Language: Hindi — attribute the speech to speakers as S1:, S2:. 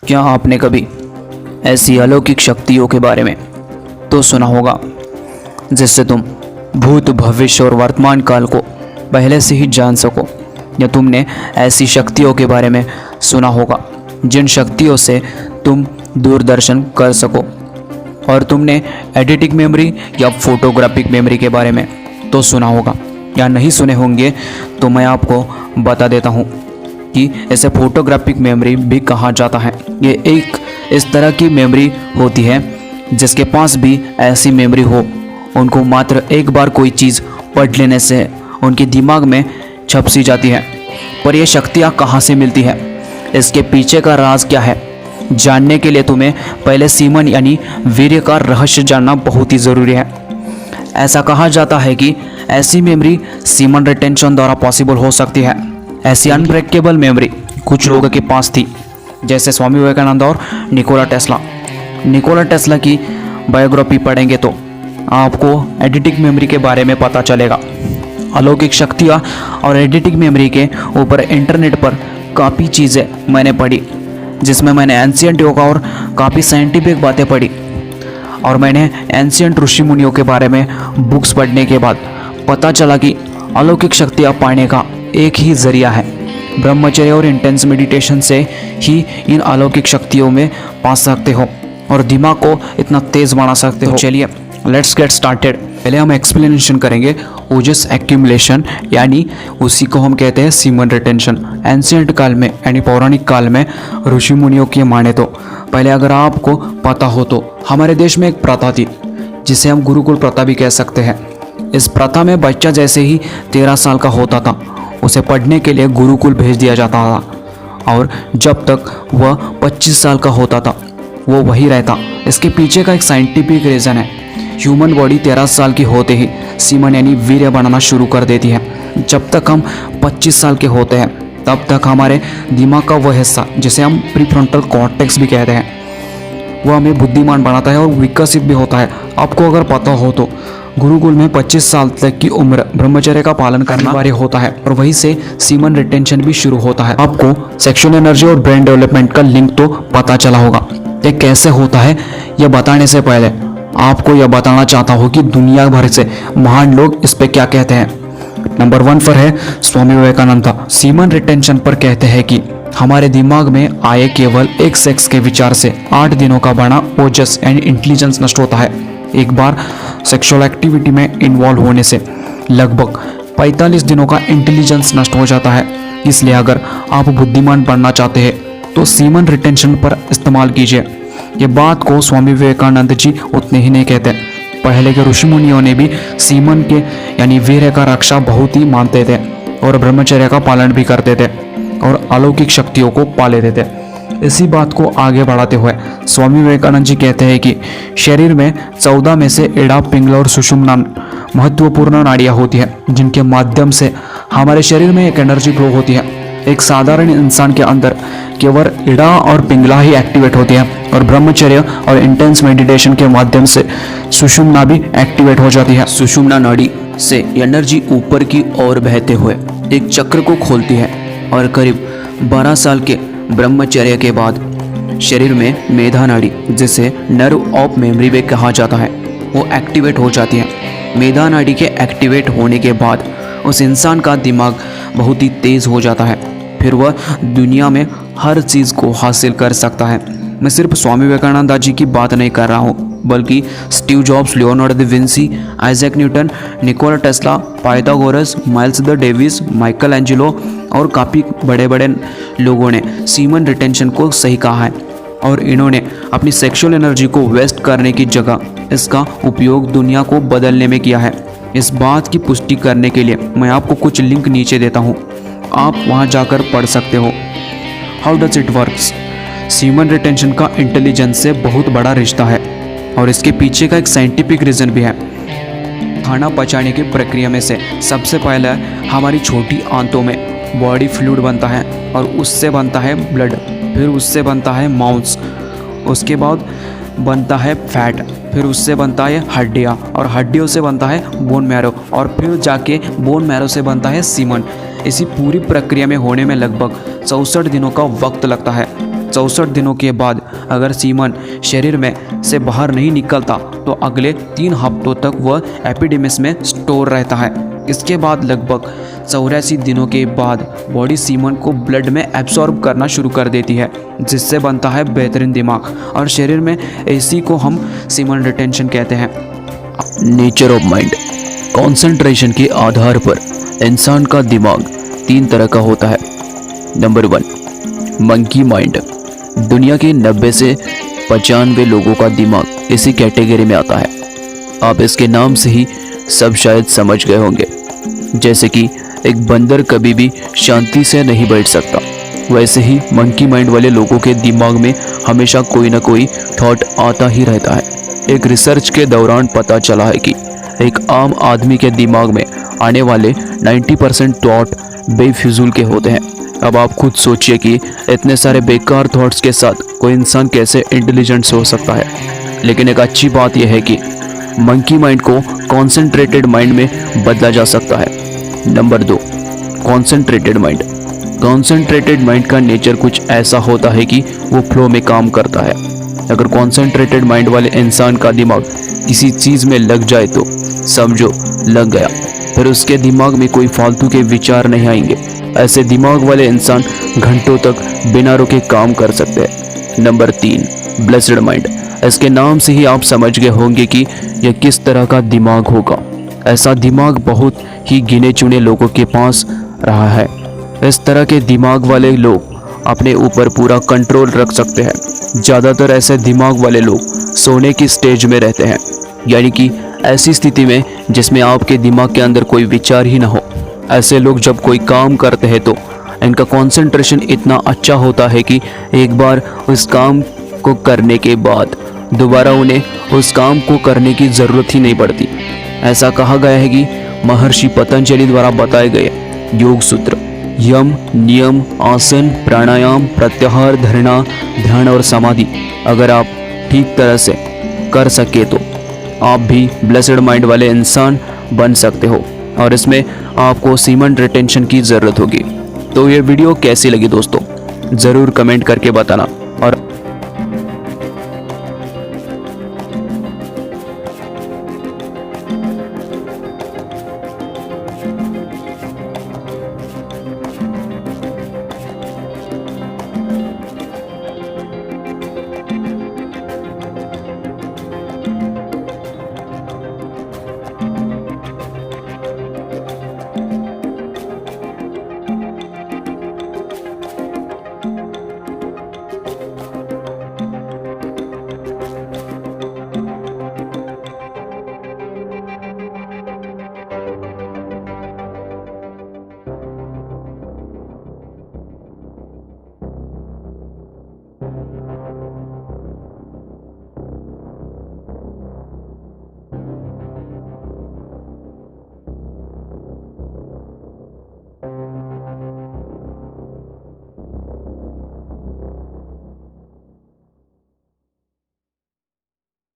S1: क्या आपने कभी ऐसी अलौकिक शक्तियों के बारे में तो सुना होगा जिससे तुम भूत भविष्य और वर्तमान काल को पहले से ही जान सको, या तुमने ऐसी शक्तियों के बारे में सुना होगा जिन शक्तियों से तुम दूरदर्शन कर सको। और तुमने एडिटिंग मेमोरी या फोटोग्राफिक मेमोरी के बारे में तो सुना होगा, या नहीं सुने होंगे तो मैं आपको बता देता हूँ कि इसे फोटोग्राफिक मेमोरी भी कहा जाता है। ये एक इस तरह की मेमोरी होती है जिसके पास भी ऐसी मेमोरी हो, उनको मात्र एक बार कोई चीज़ पढ़ लेने से उनके दिमाग में छप सी जाती है। पर ये शक्तियाँ कहाँ से मिलती है, इसके पीछे का राज क्या है, जानने के लिए तुम्हें पहले सीमन यानी वीर्य का रहस्य जानना बहुत ही ज़रूरी है। ऐसा कहा जाता है कि ऐसी मेमोरी सीमन रिटेंशन द्वारा पॉसिबल हो सकती है। ऐसी अनब्रेकेबल मेमोरी कुछ लोगों के पास थी, जैसे स्वामी विवेकानंद और निकोला टेस्ला। निकोला टेस्ला की बायोग्राफी पढ़ेंगे तो आपको एडिटिंग मेमोरी के बारे में पता चलेगा। अलौकिक शक्तियाँ और एडिटिंग मेमोरी के ऊपर इंटरनेट पर काफ़ी चीज़ें मैंने पढ़ी, जिसमें मैंने एंशियंट योगा और काफ़ी साइंटिफिक बातें पढ़ी। और मैंने एंशियंट ऋषि मुनियों के बारे में बुक्स पढ़ने के बाद पता चला कि अलौकिक शक्तियाँ पाने का एक ही जरिया है, ब्रह्मचर्य और इंटेंस मेडिटेशन से ही इन अलौकिक शक्तियों में पा सकते हो और दिमाग को इतना तेज़ बना सकते हो। चलिए लेट्स गेट स्टार्टेड। पहले हम एक्सप्लेनेशन करेंगे ओजस एक्यूमुलेशन, यानी उसी को हम कहते हैं सीमन रिटेंशन। एंशियंट काल में यानी पौराणिक काल में ऋषि मुनियों की माने तो पहले अगर आपको पता हो तो हमारे देश में एक प्रथा थी जिसे हम गुरुकुल प्रथा भी कह सकते हैं। इस प्रथा में बच्चा जैसे ही 13 साल का होता था उसे पढ़ने के लिए गुरुकुल भेज दिया जाता था, और जब तक वह 25 साल का होता था वो वही रहता। इसके पीछे का एक साइंटिफिक रीज़न है। ह्यूमन बॉडी 13 साल की होते ही सीमन यानी वीर्य बनाना शुरू कर देती है। जब तक हम 25 साल के होते हैं तब तक हमारे दिमाग का वह हिस्सा जिसे हम प्रीफ्रंटल कॉर्टेक्स भी कहते हैं, वह हमें बुद्धिमान बनाता है और विकसित भी होता है। आपको अगर पता हो तो गुरुकुल में 25 साल तक की उम्र ब्रह्मचर्य का पालन करना अनिवार्य होता है, और वहीं से सीमन रिटेंशन भी शुरू होता है। आपको सेक्सुअल एनर्जी और ब्रेन डेवलपमेंट का लिंक तो पता चला होगा। ये कैसे होता है यह बताने से पहले आपको यह बताना चाहता हूँ कि दुनिया भर से महान लोग इस पे क्या कहते हैं। नंबर 1 पर है स्वामी विवेकानंद। सीमन रिटेंशन पर कहते हैं कि हमारे दिमाग में आए केवल एक सेक्स के विचार से 8 दिनों का बना ओजस यानी इंटेलिजेंस नष्ट होता है। एक बार सेक्सुअल एक्टिविटी में इन्वॉल्व होने से लगभग 45 दिनों का इंटेलिजेंस नष्ट हो जाता है। इसलिए अगर आप बुद्धिमान बनना चाहते हैं तो सीमन रिटेंशन पर इस्तेमाल कीजिए। ये बात को स्वामी विवेकानंद जी उतने ही नहीं कहते, पहले के ऋषि मुनियों ने भी सीमन के यानी वीर्य का रक्षा बहुत ही मानते थे और ब्रह्मचर्य का पालन भी करते थे और अलौकिक शक्तियों को पा लेते थे। इसी बात को आगे बढ़ाते हुए स्वामी विवेकानंद जी कहते हैं कि शरीर में 14 में से इड़ा, पिंगला और सुषुम्ना महत्वपूर्ण नाड़ियाँ होती हैं, जिनके माध्यम से हमारे शरीर में एक एनर्जी फ्लो होती है। एक साधारण इंसान के अंदर केवल इड़ा और पिंगला ही एक्टिवेट होती है, और ब्रह्मचर्य और इंटेंस मेडिटेशन के माध्यम से सुषुम्ना भी एक्टिवेट हो जाती है। सुषुम्ना नाड़ी से एनर्जी ऊपर की ओर बहते हुए एक चक्र को खोलती है, और करीब 12 साल के ब्रह्मचर्य के बाद शरीर में मेधा नाड़ी, जिसे नर्व ऑफ मेमोरी भी कहा जाता है, वो एक्टिवेट हो जाती है। मेधा नाड़ी के एक्टिवेट होने के बाद उस इंसान का दिमाग बहुत ही तेज़ हो जाता है, फिर वह दुनिया में हर चीज़ को हासिल कर सकता है। मैं सिर्फ स्वामी विवेकानंद जी की बात नहीं कर रहा हूँ, बल्कि Steve jobs, Leonardo da Vinci, Isaac Newton, Nikola Tesla, Pythagoras, miles the Davis, Michael Angelo और काफ़ी बड़े बड़े लोगों ने सीमन रिटेंशन को सही कहा है, और इन्होंने अपनी सेक्सुअल एनर्जी को वेस्ट करने की जगह इसका उपयोग दुनिया को बदलने में किया है। इस बात की पुष्टि करने के लिए मैं आपको कुछ लिंक नीचे देता हूँ, आप वहाँ जाकर पढ़ सकते हो। How does it works. Semen retention का इंटेलिजेंस से बहुत बड़ा रिश्ता है, और इसके पीछे का एक साइंटिफिक रीज़न भी है। खाना पचाने की प्रक्रिया में से सबसे पहले हमारी छोटी आंतों में बॉडी फ्लूइड बनता है, और उससे बनता है ब्लड, फिर उससे बनता है मांस, उसके बाद बनता है फैट, फिर उससे बनता है हड्डियाँ, और हड्डियों से बनता है बोन मैरो, और फिर जाके बोन मैरो से बनता है सीमन। इसी पूरी प्रक्रिया में होने में लगभग 64 दिनों का वक्त लगता है। 64 दिनों के बाद अगर सीमन शरीर में से बाहर नहीं निकलता तो अगले 3 हफ्तों तक वह एपिडेमिस में स्टोर रहता है। इसके बाद लगभग 84 दिनों के बाद बॉडी सीमन को ब्लड में एब्सॉर्ब करना शुरू कर देती है, जिससे बनता है बेहतरीन दिमाग, और शरीर में इसी को हम सीमन रिटेंशन कहते हैं। Nature of mind. कंसंट्रेशन के आधार पर इंसान का दिमाग 3 तरह का होता है। Number 1, monkey mind. दुनिया के 90 से 95 लोगों का दिमाग इसी कैटेगरी में आता है। आप इसके नाम से ही सब शायद समझ गए होंगे। जैसे कि एक बंदर कभी भी शांति से नहीं बैठ सकता, वैसे ही मंकी माइंड वाले लोगों के दिमाग में हमेशा कोई ना कोई थॉट आता ही रहता है। एक रिसर्च के दौरान पता चला है कि एक आम आदमी के दिमाग में आने वाले 90% थॉट बेफिजूल के होते हैं। अब आप खुद सोचिए कि इतने सारे बेकार थॉट्स के साथ कोई इंसान कैसे इंटेलिजेंट हो सकता है। लेकिन एक अच्छी बात यह है कि मंकी माइंड को कॉन्सेंट्रेटेड माइंड में बदला जा सकता है। Number 2, concentrated mind. Concentrated mind का नेचर कुछ ऐसा होता है कि वो फ्लो में काम करता है। अगर कॉन्सेंट्रेटेड माइंड वाले इंसान का दिमाग किसी चीज़ में लग जाए तो समझो लग गया, फिर उसके दिमाग में कोई फालतू के विचार नहीं आएंगे। ऐसे दिमाग वाले इंसान घंटों तक बिना रुके काम कर सकते हैं। Number 3, blessed mind. इसके नाम से ही आप समझ गए होंगे कि यह किस तरह का दिमाग होगा। ऐसा दिमाग बहुत ही गिने चुने लोगों के पास रहा है। इस तरह के दिमाग वाले लोग अपने ऊपर पूरा कंट्रोल रख सकते हैं। ज़्यादातर ऐसे दिमाग वाले लोग सोने की स्टेज में रहते हैं, यानी कि ऐसी स्थिति में जिसमें आपके दिमाग के अंदर कोई विचार ही ना हो। ऐसे लोग जब कोई काम करते हैं तो इनका कंसंट्रेशन इतना अच्छा होता है कि एक बार उस काम को करने के बाद दोबारा उन्हें उस काम को करने की ज़रूरत ही नहीं पड़ती। ऐसा कहा गया है कि महर्षि पतंजलि द्वारा बताए गए योग सूत्र यम, नियम, आसन, प्राणायाम, प्रत्याहार, धारणा, ध्यान और समाधि अगर आप ठीक तरह से कर सके तो आप भी ब्लेस्ड माइंड वाले इंसान बन सकते हो, और इसमें आपको सीमन रिटेंशन की ज़रूरत होगी। तो ये वीडियो कैसी लगी दोस्तों, ज़रूर कमेंट करके बताना।